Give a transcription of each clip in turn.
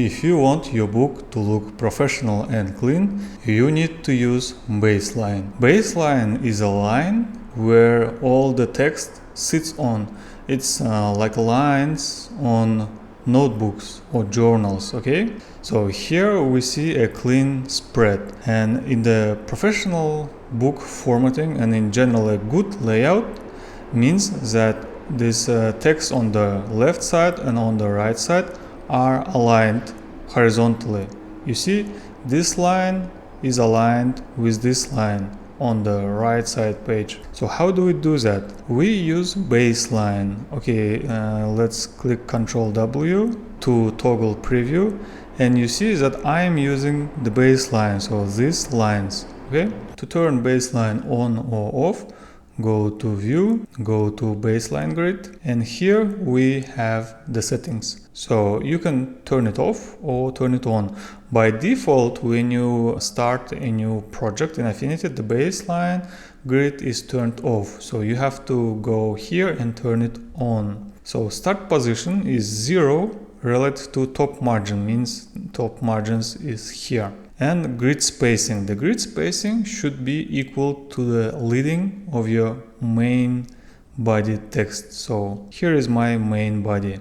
If you want your book to look professional and clean, you need to use baseline. Baseline is a line where all the text sits on. It's like lines on notebooks or journals, okay? So here we see a clean spread, and in the professional book formatting and in general a good layout means that this text on the left side and on the right side are aligned horizontally. You see, this line is aligned with this line on the right side page. So how do we do that? We use baseline. Okay, let's click Ctrl W to toggle preview, and you see that I'm using the baseline, so these lines. Okay, to turn baseline on or off, go to view, go to baseline grid, and here we have the settings. So you can turn it off or turn it on. By default, when you start a new project in Affinity, the baseline grid is turned off. So you have to go here and turn it on. So start position is 0 relative to top margin, means top margins is here. And grid spacing. The grid spacing should be equal to the leading of your main body text. So here is my main body.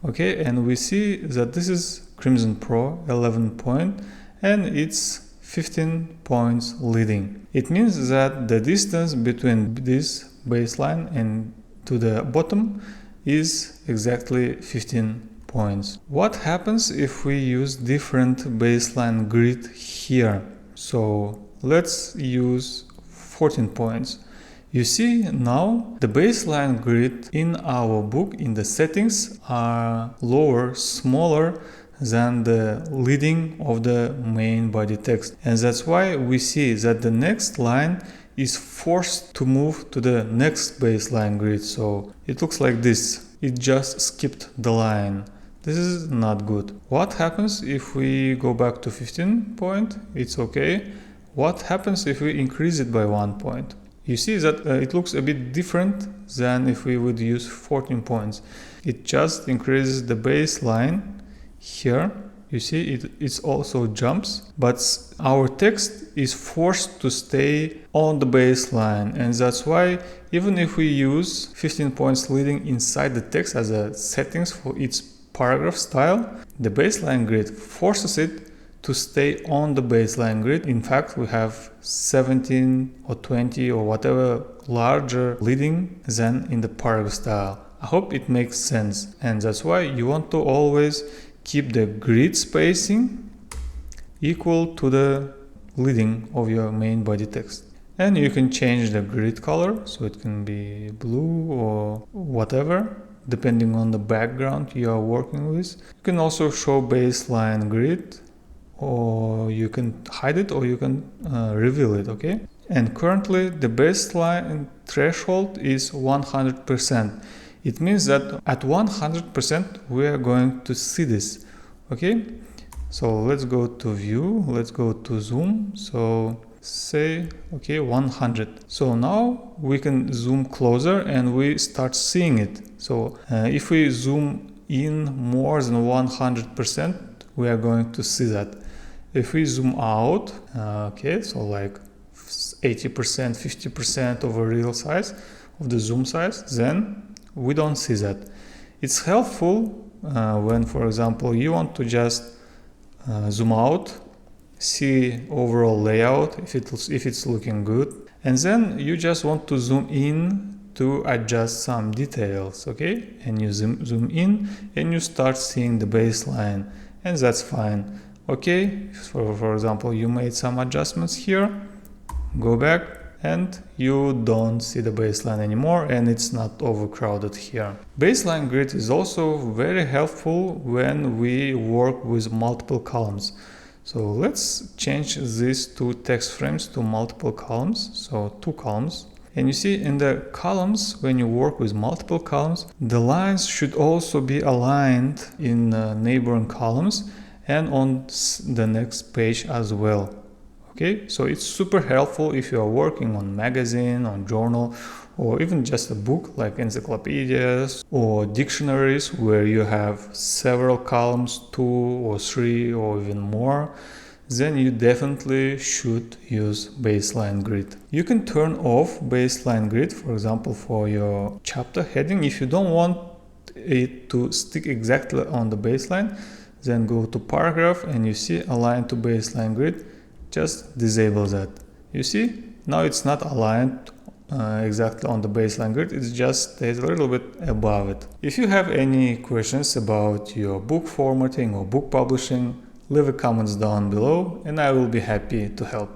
Okay, and we see that this is Crimson Pro 11 point and it's 15 points leading. It means that the distance between this baseline and to the bottom is exactly 15 points. What happens if we use different baseline grid here? So let's use 14 points. You see now the baseline grid in our book in the settings are lower, smaller than the leading of the main body text. And that's why we see that the next line is forced to move to the next baseline grid. So it looks like this. It just skipped the line. This is not good. What happens if we go back to 15 point? It's okay. What happens if we increase it by 1 point? You see that it looks a bit different than if we would use 14 points. It just increases the baseline here. You see it also jumps, but our text is forced to stay on the baseline, and that's why even if we use 15 points leading inside the text as a settings for its paragraph style, the baseline grid forces it to stay on the baseline grid. In fact, we have 17 or 20 or whatever larger leading than in the paragraph style. I hope it makes sense, and that's why you want to always keep the grid spacing equal to the leading of your main body text. And you can change the grid color, so it can be blue or whatever, depending on the background you are working with. You can also show baseline grid, or you can hide it, or you can reveal it, okay? And currently the baseline threshold is 100%. It means that at 100% we are going to see this, okay? So let's go to view, let's go to zoom. So say, okay, 100. So now we can zoom closer and we start seeing it. So if we zoom in more than 100%, we are going to see that. If we zoom out, okay, so like 80%, 50% of a real size, of the zoom size, then we don't see that. It's helpful when, for example, you want to just zoom out, see overall layout if it's looking good, and then you just want to zoom in to adjust some details, okay? And you zoom in and you start seeing the baseline, and that's fine. Okay, for example, you made some adjustments here, go back, and you don't see the baseline anymore, and it's not overcrowded here. Baseline grid is also very helpful when we work with multiple columns. So let's change these two text frames to multiple columns, so 2 columns. And you see in the columns, when you work with multiple columns, the lines should also be aligned in neighboring columns and on the next page as well. Okay, so it's super helpful if you are working on magazine, on journal, or even just a book like encyclopedias or dictionaries where you have several columns, 2 or 3 or even more, then you definitely should use baseline grid. You can turn off baseline grid, for example, for your chapter heading. If you don't want it to stick exactly on the baseline, then go to paragraph and you see align to baseline grid. Just disable that. You see, now it's not aligned exactly on the baseline grid, it just stays a little bit above it. If you have any questions about your book formatting or book publishing, leave a comments down below and I will be happy to help.